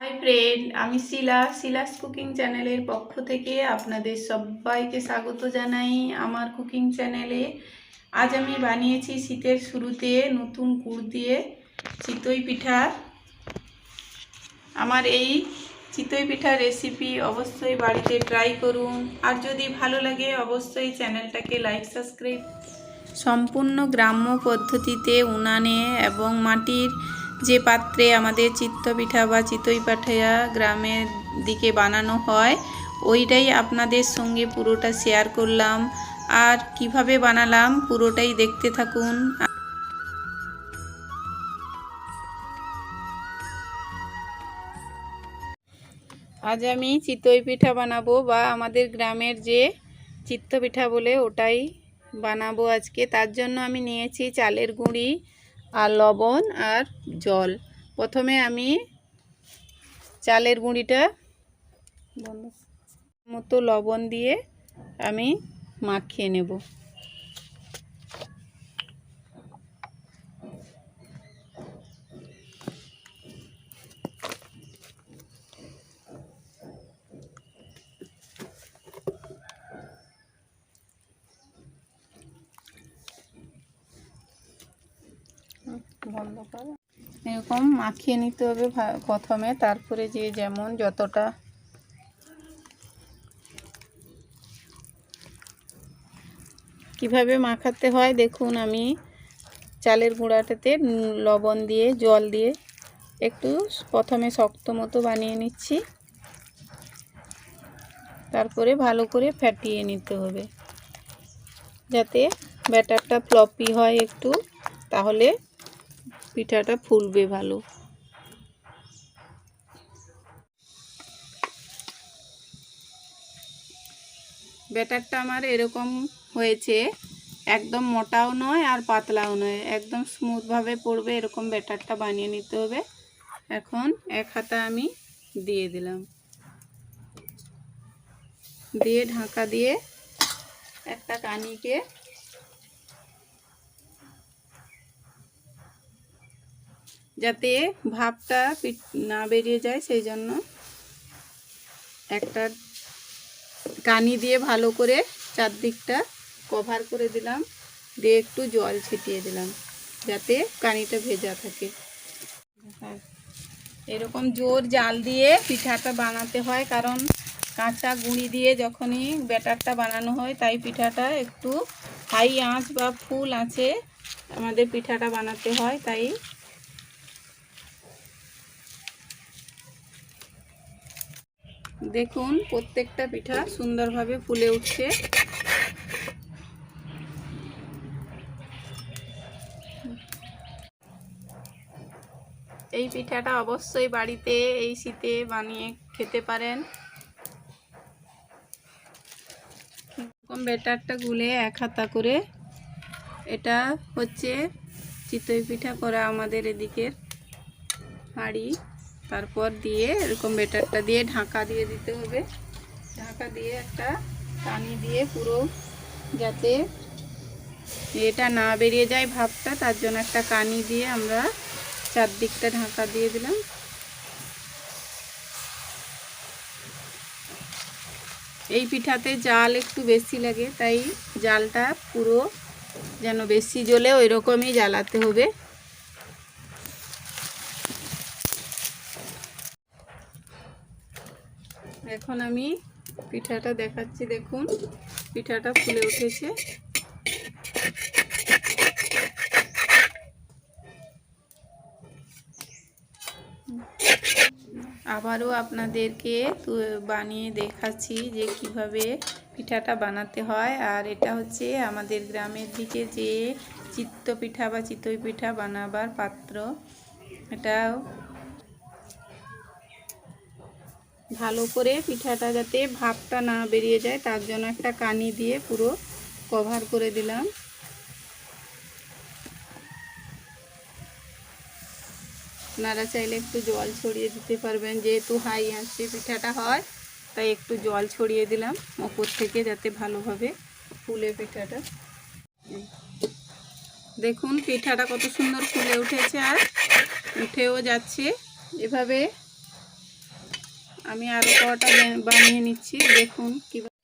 Hi friend, আমি Shila's cooking চ্যানেলের পক্ষ থেকে আপনাদের সবাইকে স্বাগত জানাই আমার কুকিং চ্যানেলে। আজ আমি বানিয়েছি শীতের শুরুতে নতুন গুড় দিয়ে চিতই পিঠা। আমার এই চিতই পিঠার রেসিপি অবশ্যই বাড়িতে ট্রাই করুন, আর যদি ভালো লাগে অবশ্যই চ্যানেলটাকে লাইক সাবস্ক্রাইব। সম্পূর্ণ গ্রাম্য পদ্ধতিতে উনানে এবং মাটির যে পাত্রে আমাদের পিঠা বা চিতই পিঠা গ্রামের দিকে বানানো হয়, ওইটাই আপনাদের সঙ্গে পুরোটা শেয়ার করলাম। আর কিভাবে বানালাম পুরোটাই দেখতে থাকুন। আজ আমি চিতই পিঠা বানাবো, বা আমাদের গ্রামের যে পিঠা বলে ওটাই বানাবো আজকে। তার জন্য আমি নিয়েছি চালের গুঁড়ি আর লবণ আর জল। প্রথমে আমি চালের গুঁড়িটা মতো লবণ দিয়ে আমি মাখিয়ে নেব। এরকম মাখিয়ে নিতে হবে প্রথমে, তারপরে যে যেমন যতটা কিভাবে মাখাতে হয় দেখুন। আমি চালের গুঁড়াটাতে লবণ দিয়ে জল দিয়ে একটু প্রথমে শক্ত মতো বানিয়ে নিচ্ছি, তারপরে ভালো করে ফেটিয়ে নিতে হবে যাতে ব্যাটারটা ফ্লপি হয় একটু, তাহলে পিঠাটা ফুলবে ভালো। ব্যাটারটা আমার এরকম হয়েছে, একদম মোটাও নয় আর পাতলাও নয়, একদম স্মুথভাবে পড়বে এরকম ব্যাটারটা বানিয়ে নিতে হবে। এখন এক হাতা আমি দিয়ে দিলাম, দিয়ে ঢাকা দিয়ে একটা কানিকে যাতে ভাপটা না বেরিয়ে যায় সেই জন্য একটা কানি দিয়ে ভালো করে চারদিকটা কভার করে দিলাম, দিয়ে একটু জল ছিটিয়ে দিলাম যাতে কানিটা ভেজা থাকে। এরকম জোর জাল দিয়ে পিঠাটা বানাতে হয়, কারণ কাঁচা গুঁড়ি দিয়ে যখনই ব্যাটারটা বানানো হয়, তাই পিঠাটা একটু হাই আঁচ বা ফুল আঁচে আমাদের পিঠাটা বানাতে হয়। তাই দেখুন প্রত্যেকটা পিঠা সুন্দরভাবে ফুলে উঠছে। এই পিঠাটা অবশ্যই বাড়িতে এই শীতে বানিয়ে খেতে পারেন। ব্যাটারটা গুলে এক হাতা করে, এটা হচ্ছে চিতই পিঠা করা আমাদের এদিকের হাঁড়ি। তারপর দিয়ে এরকম ব্যাটারটা দিয়ে ঢাকা দিয়ে দিতে হবে, ঢাকা দিয়ে একটা কানি দিয়ে পুরো যাতে এটা না বেরিয়ে যায় ভাপটা, তার জন্য একটা কানি দিয়ে আমরা চারদিকটা ঢাকা দিয়ে দিলাম। এই পিঠাতে জাল একটু বেশি লাগে, তাই জালটা পুরো যেন বেশি জ্বলে ওই রকমই জ্বালাতে হবে। এখন আমি পিঠাটা দেখাচ্ছি, দেখুন পিঠাটা ফুলে উঠেছে। আবারও আপনাদেরকে বানিয়ে দেখাচ্ছি যে কিভাবে পিঠাটা বানাতে হয়। আর এটা হচ্ছে আমাদের গ্রামের দিকে যে পিঠা বা চিতই পিঠা বানাবার পাত্র। এটা ভালো করে পিঠাটা যাতে ভাপটা না বেরিয়ে যায় তার জন্য একটা কানি দিয়ে পুরো কভার করে দিলাম। আপনারা চাইলে একটু জল ছড়িয়ে দিতে পারবেন, যেহেতু হাই আঁচে পিঠাটা হয় তাই একটু জল ছড়িয়ে দিলাম ওপর থেকে যাতে ভালোভাবে ফুলে পিঠাটা। দেখুন পিঠাটা কত সুন্দর ফুলে উঠেছে আর উঠেও যাচ্ছে। এভাবে আমি আরও কটা বানিয়ে নিচ্ছি, দেখুন কীভাবে।